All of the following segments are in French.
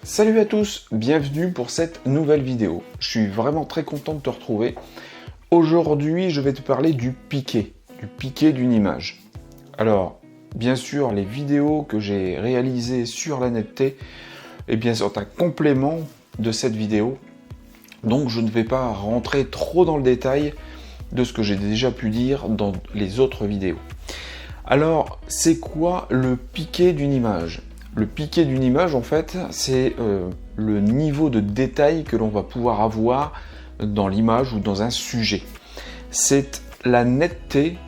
Salut à tous, bienvenue pour cette nouvelle vidéo. Je suis vraiment très content de te retrouver. Aujourd'hui, je vais te parler du piqué d'une image. Alors, bien sûr, les vidéos que j'ai réalisées sur la netteté, sont un complément de cette vidéo. Donc, je ne vais pas rentrer trop dans le détail de ce que j'ai déjà pu dire dans les autres vidéos. Alors, c'est quoi le piqué d'une image ? Le piqué d'une image, en fait, c'est le niveau de détail que l'on va pouvoir avoir dans l'image ou dans un sujet. C'est la netteté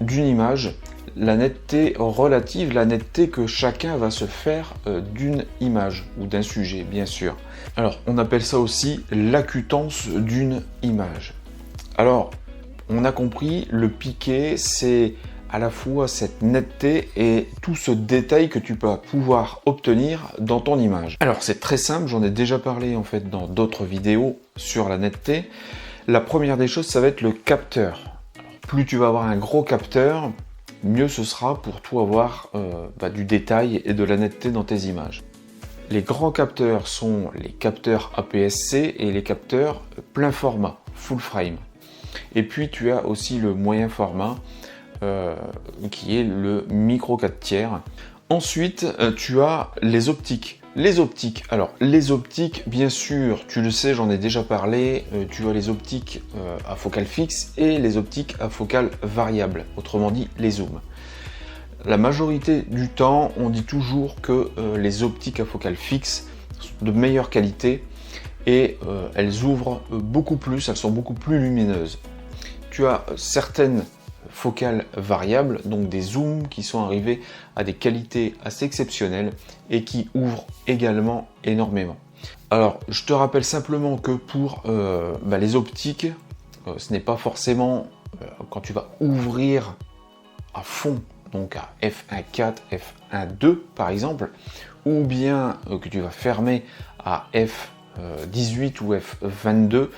d'une image, la netteté relative, la netteté que chacun va se faire d'une image ou d'un sujet, bien sûr. Alors, on appelle ça aussi l'acutance d'une image. Alors, on a compris, le piqué, c'est à la fois cette netteté et tout ce détail que tu peux pouvoir obtenir dans ton image. Alors c'est très simple, j'en ai déjà parlé en fait dans d'autres vidéos sur la netteté. La première des choses, ça va être le capteur. Alors, plus tu vas avoir un gros capteur, mieux ce sera pour toi avoir du détail et de la netteté dans tes images. Les grands capteurs sont les capteurs APS-C et les capteurs plein format, full frame. Et puis tu as aussi le moyen format, qui est le micro 4 tiers. Ensuite, tu as les optiques. Les optiques, bien sûr, tu le sais, j'en ai déjà parlé, tu as les optiques à focale fixe et les optiques à focale variable, autrement dit les zooms. La majorité du temps, on dit toujours que les optiques à focale fixe sont de meilleure qualité et elles ouvrent beaucoup plus, elles sont beaucoup plus lumineuses. Tu as certaines focales variables, donc des zooms qui sont arrivés à des qualités assez exceptionnelles et qui ouvrent également énormément. Alors, je te rappelle simplement que pour les optiques, ce n'est pas forcément quand tu vas ouvrir à fond, donc à f1.4, f1.2 par exemple, ou bien que tu vas fermer à f18 ou f22,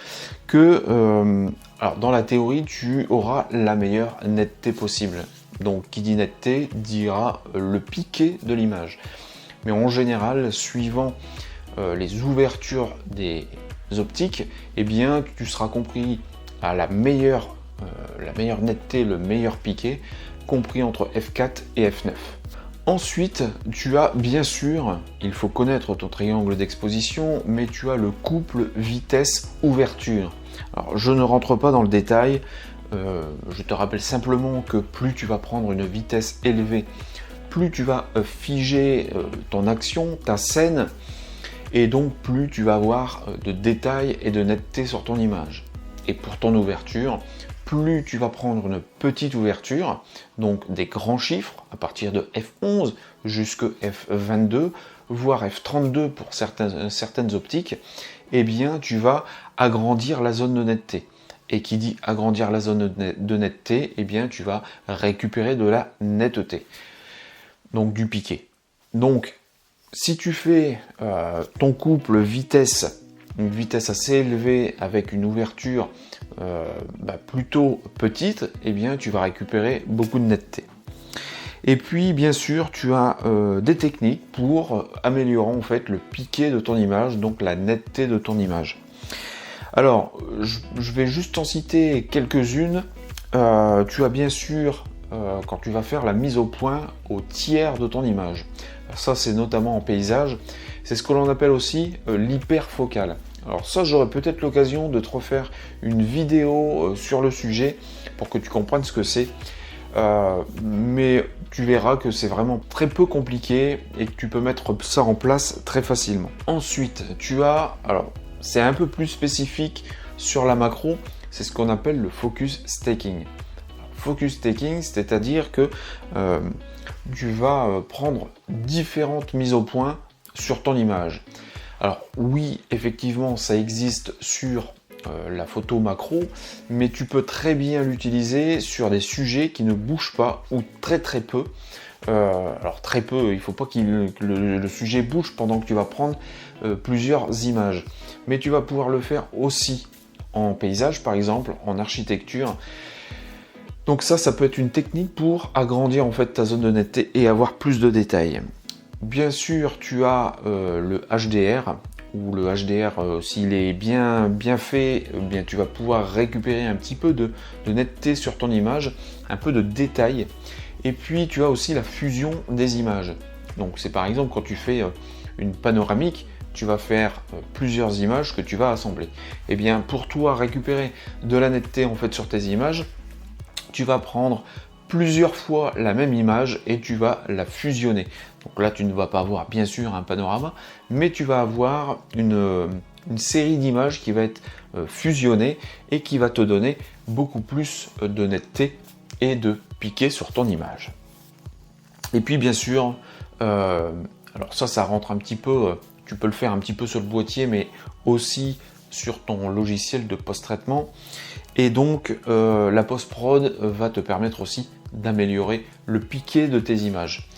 que alors dans la théorie, tu auras la meilleure netteté possible. Donc qui dit netteté dira le piqué de l'image. Mais en général, suivant les ouvertures des optiques, tu seras compris à la meilleure netteté, le meilleur piqué, compris entre f4 et f9. Ensuite, tu as bien sûr, il faut connaître ton triangle d'exposition, mais tu as le couple vitesse-ouverture. Alors, je ne rentre pas dans le détail, je te rappelle simplement que plus tu vas prendre une vitesse élevée, plus tu vas figer ton action, ta scène, et donc plus tu vas avoir de détails et de netteté sur ton image. Et pour ton ouverture, plus tu vas prendre une petite ouverture, donc des grands chiffres, à partir de f11 jusqu'à f22, voire f32 pour certaines optiques, tu vas agrandir la zone de netteté. Et qui dit agrandir la zone de netteté, tu vas récupérer de la netteté, donc du piqué. Donc, si tu fais ton couple vitesse, une vitesse assez élevée avec une ouverture plutôt petite, tu vas récupérer beaucoup de netteté. Et puis bien sûr tu as des techniques pour améliorer en fait le piqué de ton image, donc la netteté de ton image. Alors je vais juste en citer quelques-unes. Tu as bien sûr quand tu vas faire la mise au point au tiers de ton image. Alors ça c'est notamment en paysage, c'est ce que l'on appelle aussi l'hyperfocale. Alors ça, j'aurai peut-être l'occasion de te refaire une vidéo sur le sujet pour que tu comprennes ce que c'est. Mais tu verras que c'est vraiment très peu compliqué et que tu peux mettre ça en place très facilement. Ensuite, tu as, alors c'est un peu plus spécifique sur la macro, c'est ce qu'on appelle le focus staking. Focus staking, c'est-à-dire que tu vas prendre différentes mises au point sur ton image. Alors oui, effectivement, ça existe sur la photo macro, mais tu peux très bien l'utiliser sur des sujets qui ne bougent pas ou très peu. Alors très peu, il ne faut pas que le sujet bouge pendant que tu vas prendre plusieurs images. Mais tu vas pouvoir le faire aussi en paysage, par exemple, en architecture. Donc ça peut être une technique pour agrandir en fait ta zone de netteté et avoir plus de détails. bien sûr, tu as le HDR, ou le HDR, s'il est bien fait, bien tu vas pouvoir récupérer un petit peu de netteté sur ton image, un peu de détail. Et puis tu as aussi la fusion des images. Donc c'est par exemple quand tu fais une panoramique, tu vas faire plusieurs images que tu vas assembler. Et bien pour toi récupérer de la netteté en fait sur tes images, tu vas prendre plusieurs fois la même image et tu vas la fusionner. Donc là tu ne vas pas avoir bien sûr un panorama, mais tu vas avoir une série d'images qui va être fusionnée et qui va te donner beaucoup plus de netteté et de piqué sur ton image. Et puis bien sûr, alors ça rentre un petit peu, tu peux le faire un petit peu sur le boîtier, mais aussi sur ton logiciel de post-traitement. Et donc la post-prod va te permettre aussi d'améliorer le piqué de tes images.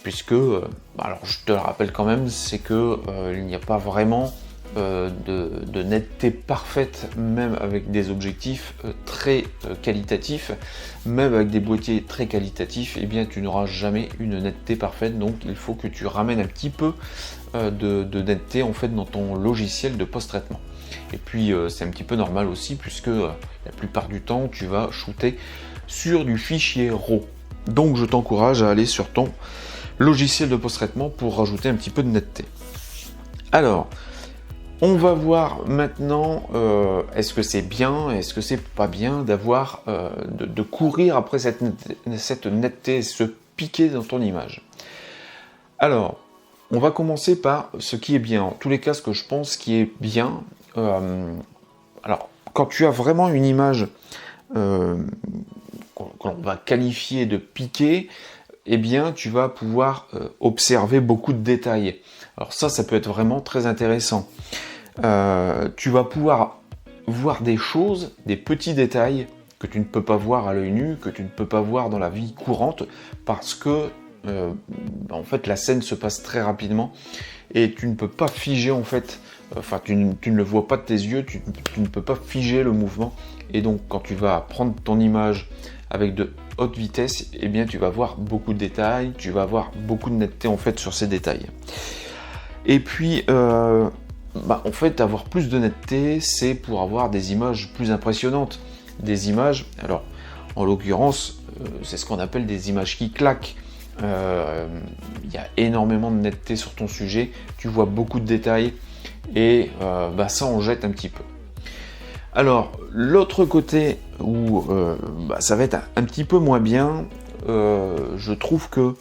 Puisque, alors je te le rappelle quand même, c'est que il n'y a pas vraiment de netteté parfaite, même avec des objectifs très qualitatifs, même avec des boîtiers très qualitatifs, et bien tu n'auras jamais une netteté parfaite. Donc il faut que tu ramènes un petit peu de netteté en fait dans ton logiciel de post-traitement. Et puis c'est un petit peu normal aussi, puisque la plupart du temps tu vas shooter sur du fichier RAW. Donc je t'encourage à aller sur ton logiciel de post-traitement pour rajouter un petit peu de netteté. Alors, on va voir maintenant est-ce que c'est bien, est-ce que c'est pas bien d'avoir de courir après cette netteté, ce piqué dans ton image. Alors, on va commencer par ce qui est bien. En tous les cas, ce que je pense qui est bien. Alors, quand tu as vraiment une image qu'on va qualifier de piqué, eh bien tu vas pouvoir observer beaucoup de détails. Alors ça peut être vraiment très intéressant. Tu vas pouvoir voir des choses, des petits détails que tu ne peux pas voir à l'œil nu, que tu ne peux pas voir dans la vie courante, parce que en fait la scène se passe très rapidement et tu ne peux pas figer en fait, tu ne le vois pas de tes yeux, tu ne peux pas figer le mouvement. Et donc quand tu vas prendre ton image avec de haute vitesse, eh bien tu vas voir beaucoup de détails, tu vas avoir beaucoup de netteté en fait sur ces détails. Et puis en fait avoir plus de netteté, c'est pour avoir des images plus impressionnantes. Des images, alors en l'occurrence c'est ce qu'on appelle des images qui claquent. Il y a énormément de netteté sur ton sujet, tu vois beaucoup de détails et ça en jette un petit peu. Alors, l'autre côté où ça va être un petit peu moins bien, je trouve que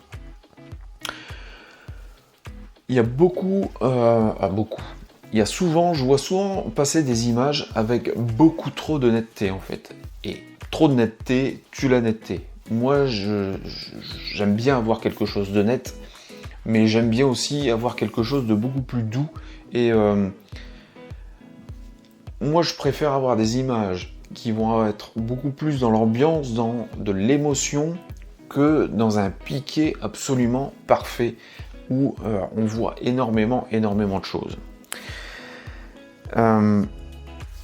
il y a je vois souvent passer des images avec beaucoup trop de netteté en fait. Et trop de netteté tue la netteté. Moi, j'aime bien avoir quelque chose de net, mais j'aime bien aussi avoir quelque chose de beaucoup plus doux. Et moi, je préfère avoir des images qui vont être beaucoup plus dans l'ambiance, dans de l'émotion, que dans un piqué absolument parfait où on voit énormément de choses.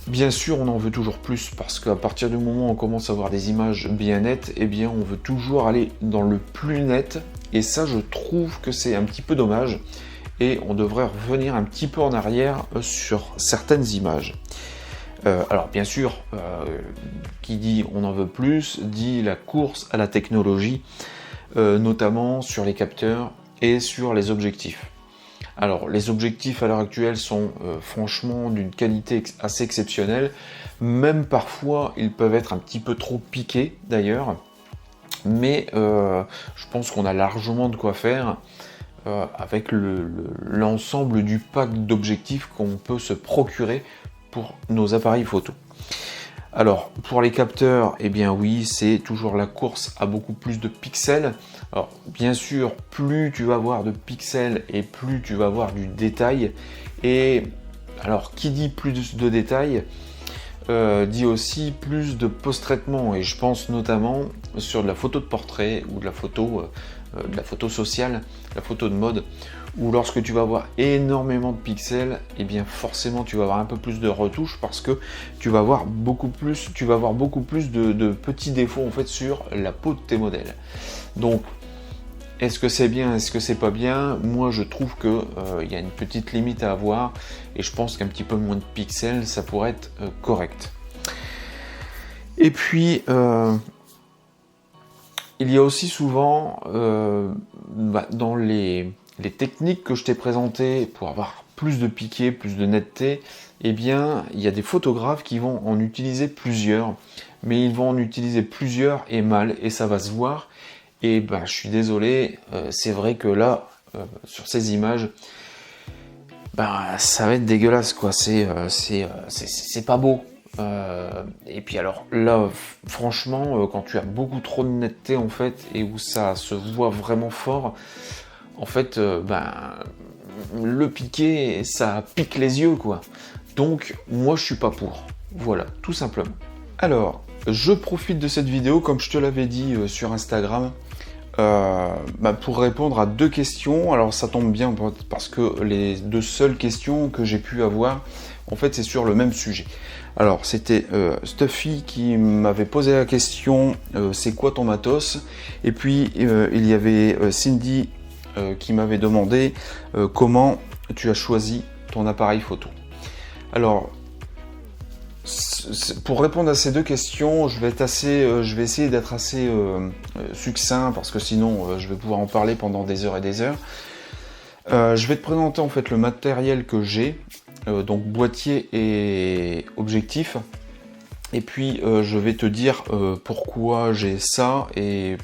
Bien sûr, on en veut toujours plus parce qu'à partir du moment où on commence à avoir des images bien nettes, eh bien, on veut toujours aller dans le plus net. Et ça, je trouve que c'est un petit peu dommage. Et on devrait revenir un petit peu en arrière sur certaines images. Alors bien sûr, qui dit on en veut plus, dit la course à la technologie, notamment sur les capteurs et sur les objectifs. Alors les objectifs à l'heure actuelle sont franchement d'une qualité assez exceptionnelle, même parfois ils peuvent être un petit peu trop piqués d'ailleurs, mais je pense qu'on a largement de quoi faire avec l'ensemble du pack d'objectifs qu'on peut se procurer pour nos appareils photo. Alors pour les capteurs, eh bien oui, c'est toujours la course à beaucoup plus de pixels. Alors bien sûr, plus tu vas avoir de pixels et plus tu vas avoir du détail. Et alors qui dit plus de détails dit aussi plus de post-traitement. Et je pense notamment sur de la photo de portrait ou de la photo sociale, la photo de mode, où lorsque tu vas avoir énormément de pixels, et bien forcément tu vas avoir un peu plus de retouches parce que tu vas avoir beaucoup plus de petits défauts en fait sur la peau de tes modèles. Donc Est-ce que c'est bien, est-ce que c'est pas bien? Moi je trouve que il y a une petite limite à avoir et je pense qu'un petit peu moins de pixels ça pourrait être correct. Et puis il y a aussi souvent dans les techniques que je t'ai présentées pour avoir plus de piqué, plus de netteté, eh bien il y a des photographes qui vont en utiliser plusieurs, mais ils vont en utiliser plusieurs et mal, et ça va se voir. Et je suis désolé, c'est vrai que là, sur ces images, ça va être dégueulasse, quoi. C'est pas beau. Et puis alors là, franchement, quand tu as beaucoup trop de netteté en fait, et où ça se voit vraiment fort, en fait, le piqué, ça pique les yeux, quoi. Donc, moi, je suis pas pour. Voilà, tout simplement. Alors, je profite de cette vidéo, comme je te l'avais dit sur Instagram, pour répondre à 2 questions. Alors, ça tombe bien parce que les 2 seules questions que j'ai pu avoir, en fait, c'est sur le même sujet. Alors, c'était Stuffy qui m'avait posé la question c'est quoi ton matos? Et puis, il y avait Cindy qui m'avait demandé comment tu as choisi ton appareil photo. Alors, pour répondre à ces 2 questions, je vais essayer d'être assez succinct parce que sinon je vais pouvoir en parler pendant des heures et des heures. Je vais te présenter en fait le matériel que j'ai, donc boîtier et objectif, et puis je vais te dire pourquoi j'ai ça et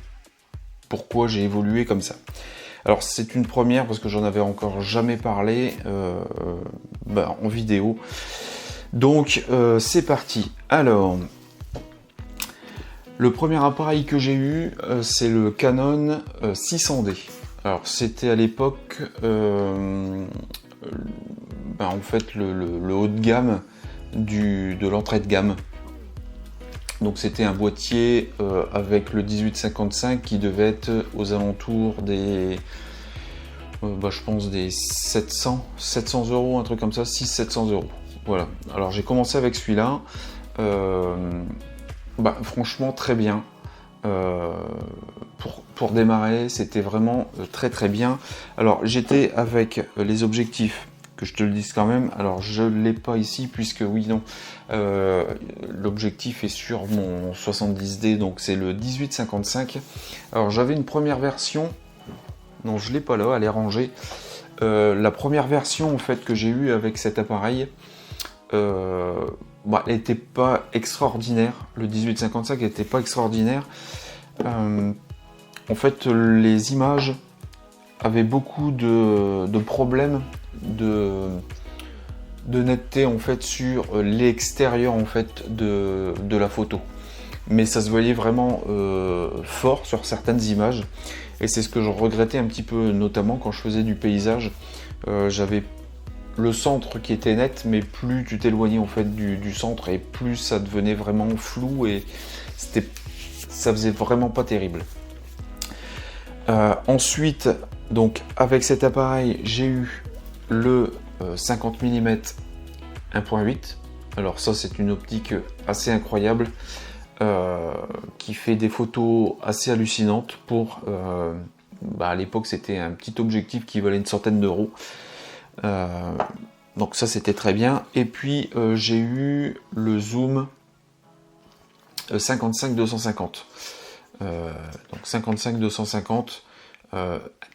pourquoi j'ai évolué comme ça. Alors c'est une première parce que j'en avais encore jamais parlé en vidéo. Donc c'est parti. Alors le premier appareil que j'ai eu c'est le Canon 600D. Alors c'était à l'époque en fait le haut de gamme de l'entrée de gamme. Donc c'était un boîtier avec le 1855 qui devait être aux alentours des je pense des 700 euros, un truc comme ça, 600-700 euros. Voilà, alors j'ai commencé avec celui-là, franchement très bien, pour démarrer c'était vraiment très très bien. Alors j'étais avec les objectifs, que je te le dise quand même, alors je ne l'ai pas ici puisque l'objectif est sur mon 70D, donc c'est le 1855. Alors j'avais une première version, non je ne l'ai pas là, elle est rangée. La première version en fait que j'ai eue avec cet appareil, elle n'était pas extraordinaire. Le 1855 n'était pas extraordinaire. En fait, les images avaient beaucoup de problèmes de netteté en fait sur l'extérieur en fait de la photo. Mais ça se voyait vraiment fort sur certaines images. Et c'est ce que je regrettais un petit peu, notamment quand je faisais du paysage. J'avais le centre qui était net, mais plus tu t'éloignais en fait du centre et plus ça devenait vraiment flou et ça faisait vraiment pas terrible. Ensuite, donc avec cet appareil, j'ai eu le 50 mm 1.8. Alors ça c'est une optique assez incroyable qui fait des photos assez hallucinantes pour à l'époque c'était un petit objectif qui valait une centaine d'euros. Donc ça c'était très bien. Et puis j'ai eu le zoom 55-250. Donc 55-250,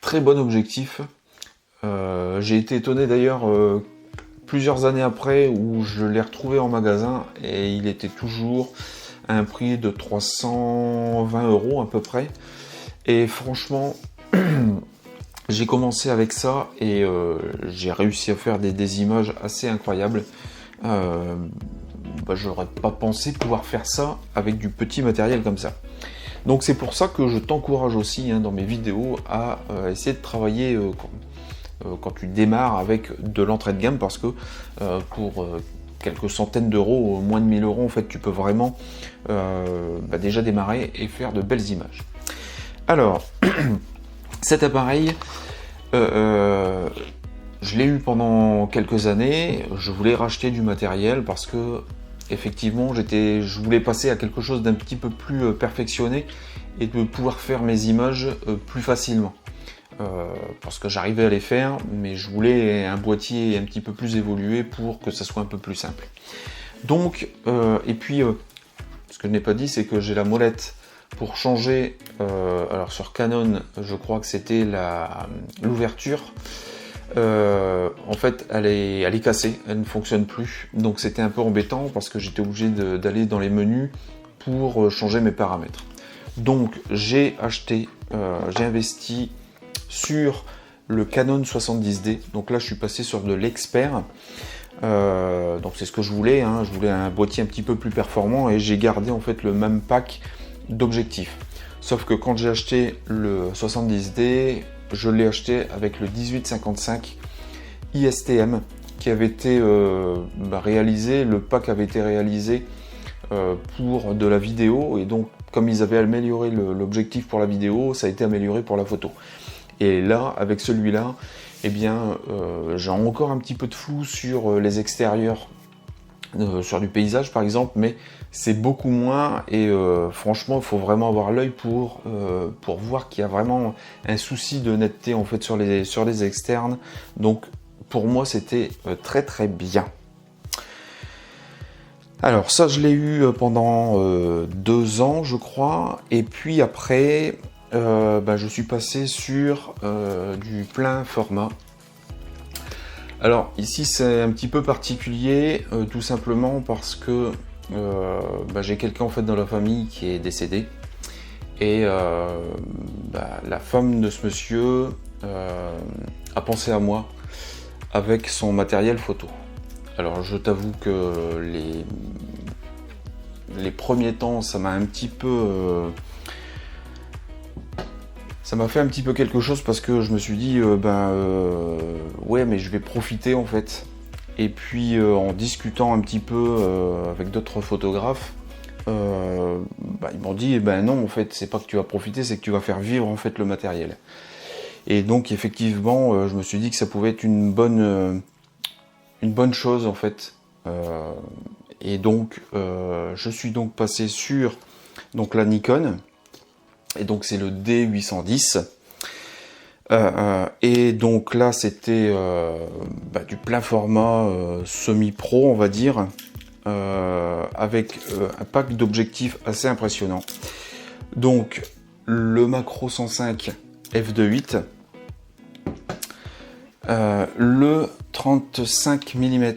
très bon objectif. J'ai été étonné d'ailleurs plusieurs années après où je l'ai retrouvé en magasin et il était toujours à un prix de 320 euros à peu près. Et franchement, j'ai commencé avec ça et j'ai réussi à faire des images assez incroyables. J'aurais pas pensé pouvoir faire ça avec du petit matériel comme ça. Donc c'est pour ça que je t'encourage aussi dans mes vidéos à essayer de travailler quand tu démarres avec de l'entrée de gamme, parce que pour quelques centaines d'euros, moins de 1000 euros, en fait, tu peux vraiment déjà démarrer et faire de belles images. Alors, cet appareil, je l'ai eu pendant quelques années. Je voulais racheter du matériel parce que effectivement, je voulais passer à quelque chose d'un petit peu plus perfectionné et de pouvoir faire mes images plus facilement. parce que j'arrivais à les faire, mais je voulais un boîtier un petit peu plus évolué pour que ça soit un peu plus simple. Donc, et puis, ce que je n'ai pas dit, c'est que j'ai la molette pour changer, alors sur Canon, je crois que c'était l'ouverture. En fait, elle est cassée, elle ne fonctionne plus. Donc c'était un peu embêtant parce que j'étais obligé d'aller dans les menus pour changer mes paramètres. Donc j'ai investi sur le Canon 70D. Donc là, je suis passé sur de l'expert. Donc c'est ce que je voulais, hein. Je voulais un boîtier un petit peu plus performant et j'ai gardé en fait le même pack d'objectifs. Sauf que quand j'ai acheté le 70D, je l'ai acheté avec le 18-55 ISTM qui avait été réalisé, le pack avait été réalisé pour de la vidéo, et donc comme ils avaient amélioré l'objectif pour la vidéo, ça a été amélioré pour la photo. Et là, avec celui-là, eh bien, j'ai encore un petit peu de flou sur les extérieurs, sur du paysage par exemple, mais c'est beaucoup moins, et franchement, il faut vraiment avoir l'œil pour voir qu'il y a vraiment un souci de netteté en fait sur les externes. Donc pour moi, c'était très très bien. Alors ça, je l'ai eu pendant 2 ans, je crois, et puis après, je suis passé sur du plein format. Alors ici, c'est un petit peu particulier, tout simplement parce que j'ai quelqu'un en fait dans la famille qui est décédé, et la femme de ce monsieur a pensé à moi avec son matériel photo. Alors je t'avoue que les premiers temps, ça m'a un petit peu ça m'a fait un petit peu quelque chose, parce que je me suis dit ouais, mais je vais profiter en fait. Et puis en discutant un petit peu avec d'autres photographes, ils m'ont dit non, en fait c'est pas que tu vas profiter, c'est que tu vas faire vivre en fait le matériel. Et donc effectivement, je me suis dit que ça pouvait être une bonne chose en fait. Et donc je suis donc passé sur la Nikon, et donc c'est le D810. Et donc là c'était du plein format semi-pro, on va dire, avec un pack d'objectifs assez impressionnant. Donc le macro 105 f2.8, le 35 mm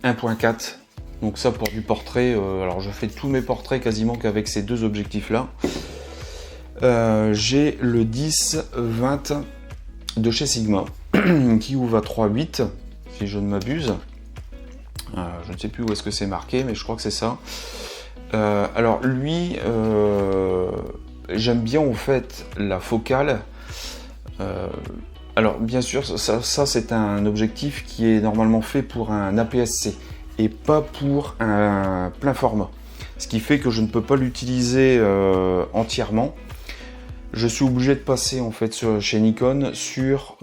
1.4, donc ça pour du portrait. Alors je fais tous mes portraits quasiment qu'avec ces deux objectifs là. J'ai le 10-20 de chez Sigma qui ouvre à 3.8 si je ne m'abuse. Je ne sais plus où est-ce que c'est marqué, mais je crois que c'est ça. Alors lui, j'aime bien en fait la focale. Alors bien sûr, ça c'est un objectif qui est normalement fait pour un APS-C et pas pour un plein format. Ce qui fait que je ne peux pas l'utiliser entièrement. Je suis obligé de passer en fait chez Nikon sur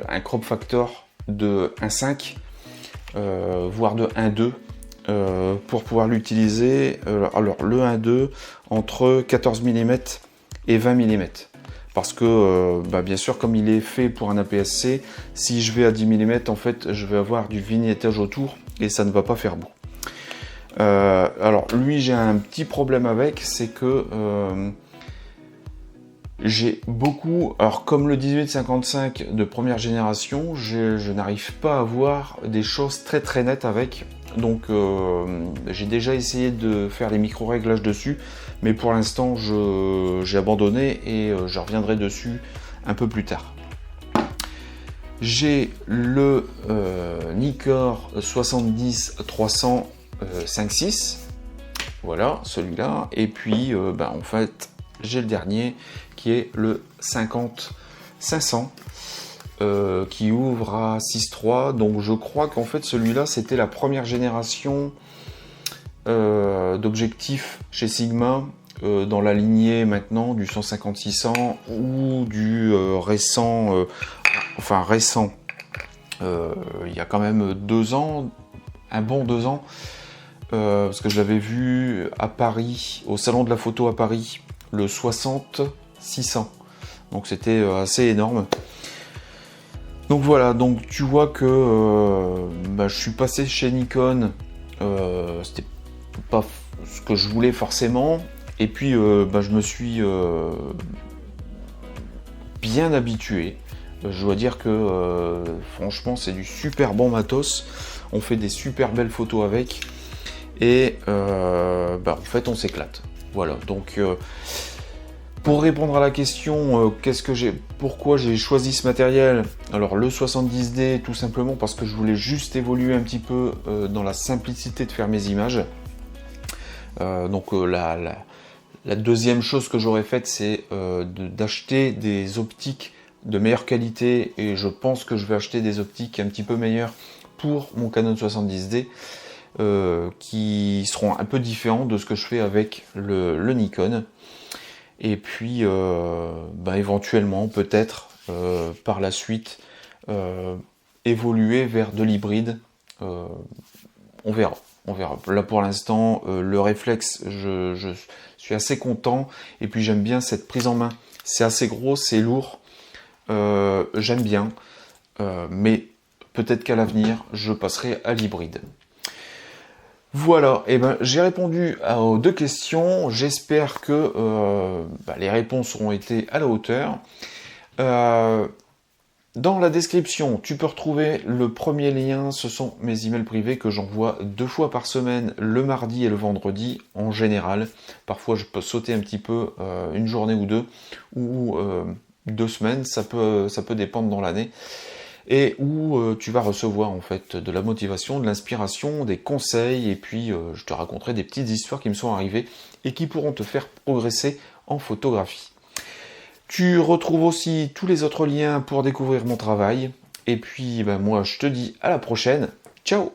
un crop factor de 1.5, voire de 1.2, pour pouvoir l'utiliser. Alors le 1.2 entre 14 mm et 20 mm. Parce que bien sûr, comme il est fait pour un APS-C, si je vais à 10 mm, en fait, je vais avoir du vignettage autour et ça ne va pas faire beau. Alors lui, j'ai un petit problème avec, c'est que j'ai beaucoup, alors comme le 18-55 de première génération, je n'arrive pas à voir des choses très très nettes avec. Donc j'ai déjà essayé de faire les micro-réglages dessus, mais pour l'instant j'ai abandonné et je reviendrai dessus un peu plus tard. J'ai le Nikkor 70-300 5.6, voilà celui-là, et puis en fait j'ai le dernier qui est le 50-500 qui ouvre à 6.3. Donc je crois qu'en fait celui-là c'était la première génération d'objectifs chez Sigma, dans la lignée maintenant du 150-600 ou du récent, il y a quand même 2 ans, un bon 2 ans, parce que je l'avais vu à Paris, au salon de la photo à Paris, le 60-600. Donc c'était assez énorme. Donc voilà, donc tu vois que je suis passé chez Nikon, c'était pas ce que je voulais forcément, et puis je me suis bien habitué. Je dois dire que franchement c'est du super bon matos, on fait des super belles photos avec, et en fait on s'éclate. Voilà, donc pour répondre à la question, pourquoi j'ai choisi ce matériel? Alors le 70D, tout simplement parce que je voulais juste évoluer un petit peu dans la simplicité de faire mes images. La deuxième chose que j'aurais faite, c'est d'acheter des optiques de meilleure qualité, et je pense que je vais acheter des optiques un petit peu meilleures pour mon Canon 70D, qui seront un peu différents de ce que je fais avec le Nikon. Et puis éventuellement peut-être par la suite évoluer vers de l'hybride. On verra. Là pour l'instant le réflexe, je suis assez content, et puis j'aime bien cette prise en main. C'est assez gros, c'est lourd, j'aime bien, mais peut-être qu'à l'avenir je passerai à l'hybride. Voilà, et j'ai répondu aux 2 questions. J'espère que les réponses auront été à la hauteur. Dans la description, tu peux retrouver le premier lien. Ce sont mes emails privés que j'envoie 2 fois par semaine, le mardi et le vendredi en général. Parfois, je peux sauter un petit peu une journée ou 2, ou 2 semaines. Ça peut dépendre dans l'année. Et où tu vas recevoir en fait de la motivation, de l'inspiration, des conseils, et puis je te raconterai des petites histoires qui me sont arrivées et qui pourront te faire progresser en photographie. Tu retrouves aussi tous les autres liens pour découvrir mon travail, et puis moi je te dis à la prochaine, ciao!